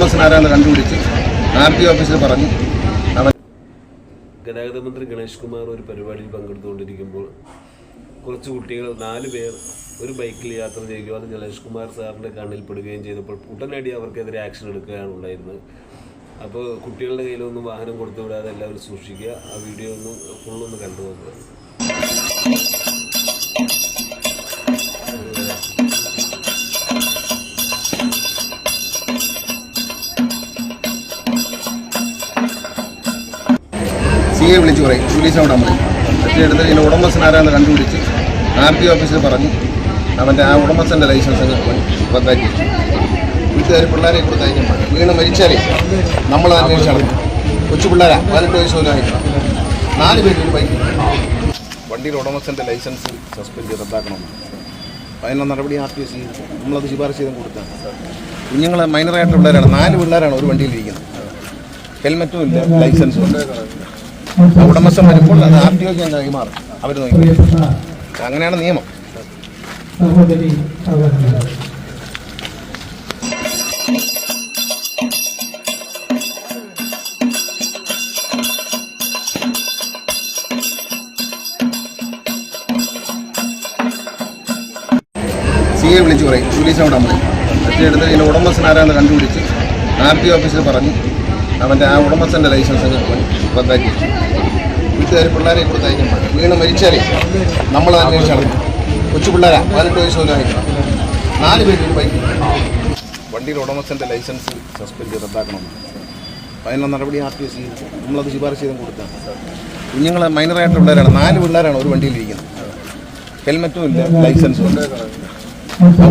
ഉടമസ്ഥനാരാന്ന് കണ്ടുപിടിച്ച് RTO ഓഫീസിൽ പറഞ്ഞു. ഗതാഗത മന്ത്രി ഗണേഷ് കുമാർ ഒരു പരിപാടിയിൽ പങ്കെടുത്തുകൊണ്ടിരിക്കുമ്പോൾ കുറച്ച് കുട്ടികൾ 4 പേർ ഒരു ബൈക്കിൽ യാത്ര ചെയ്യുകയും അത് ഗണേഷ് കുമാർ സാറിൻ്റെ കണ്ണിൽപ്പെടുകയും ചെയ്തപ്പോൾ ഉടനടി അവർക്കെതിരെ ആക്ഷൻ എടുക്കുകയാണ് ഉണ്ടായിരുന്നത്. അപ്പോൾ കുട്ടികളുടെ കയ്യിലൊന്നും വാഹനം കൊടുത്തു വിടാതെ എല്ലാവരും സൂക്ഷിക്കുക. ആ വീഡിയോ ഒന്ന് ഫുള്ളൊന്ന് കണ്ടു നോക്കുക. CA വിളിച്ചു പറയും, പോലീസ് അവിടെ നമ്മൾ എടുത്ത് ഇതിൻ്റെ ഉടമസ്ഥനാരാന്ന് കണ്ടുപിടിച്ച് RTO ഓഫീസിൽ പറഞ്ഞു. അവൻ്റെ ആ ഉടമസ്ഥൻ്റെ ലൈസൻസ് റദ്ദാക്കി. വീട്ടുകാർ പിള്ളേരെ കൊടുത്ത് അയക്കാൻ പാടില്ല. വീണ് മരിച്ചാലേ നമ്മൾ അന്വേഷിച്ചാണ്. കൊച്ചു പിള്ളേരാ, 18 വയസ്സ് പോലും ആയിരിക്കണം. 4 പേര് ഒരു ബൈക്ക്. വണ്ടിയുടെ ഉടമസ്ഥൻ്റെ ലൈസൻസ് സസ്പെൻഡ് ചെയ്ത് റദ്ദാക്കണം. അതിനുള്ള നടപടി RTO സ്വീകരിച്ചു. നമ്മളത് ശുപാർശ ചെയ്തും കൊടുത്താണ്. കുഞ്ഞുങ്ങൾ മൈനറായിട്ടുള്ള പിള്ളേരാണ്. 4 പിള്ളേരാണ് ഒരു വണ്ടിയിലിരിക്കുന്നത്. ഹെൽമെറ്റും ഇല്ല, ലൈസൻസും ഉണ്ട്. ഉടമസ്ഥൻ വരുമ്പോൾ അത് RTOക്ക് കൈമാറും. അവർ നോക്കി. അങ്ങനെയാണ് നിയമം. CA വിളിച്ചു പറയും, പോലീസ് അവിടെ നമ്മൾ എടുത്ത് ഇതിൻ്റെ ഉടമസ്ഥനാരാന്ന് കണ്ടുപിടിച്ച് RTO ഓഫീസിൽ പറഞ്ഞു. അവൻ്റെ ആ ഉടമസ്ഥൻ്റെ ലൈസൻസ് റദ്ദാക്കി. വീട്ടുകാർ പിള്ളേരെ കൊടുത്ത് അയക്കാൻ പാടില്ല. വീണ് മരിച്ചാലേ നമ്മൾ അന്വേഷിച്ചാണ്. കൊച്ചു പിള്ളേരാ, 18 വയസ്സ് പോലും ആയിരിക്കണം. 4 പേര് ഒരു ബൈക്ക്. വണ്ടിയുടെ ഉടമസ്ഥൻ്റെ ലൈസൻസ് സസ്പെൻഡ് ചെയ്ത് റദ്ദാക്കണം. അതിനുള്ള നടപടി RTO സ്വീകരിച്ചു. നമ്മളത് ശുപാർശ ചെയ്തും കൊടുത്താണ്. കുഞ്ഞുങ്ങൾ മൈനറായിട്ടുള്ള പിള്ളേരാണ്. 4 പിള്ളേരാണ് ഒരു വണ്ടിയിലിരിക്കുന്നത്. ഹെൽമെറ്റും ഇല്ല, ലൈസൻസും ഉണ്ട്.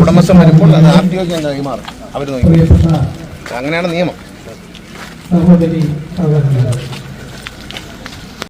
ഉടമസ്ഥൻ വരുമ്പോൾ അത് RTOക്ക് കൈമാറും. അവർ നോക്കി. അങ്ങനെയാണ് നിയമം.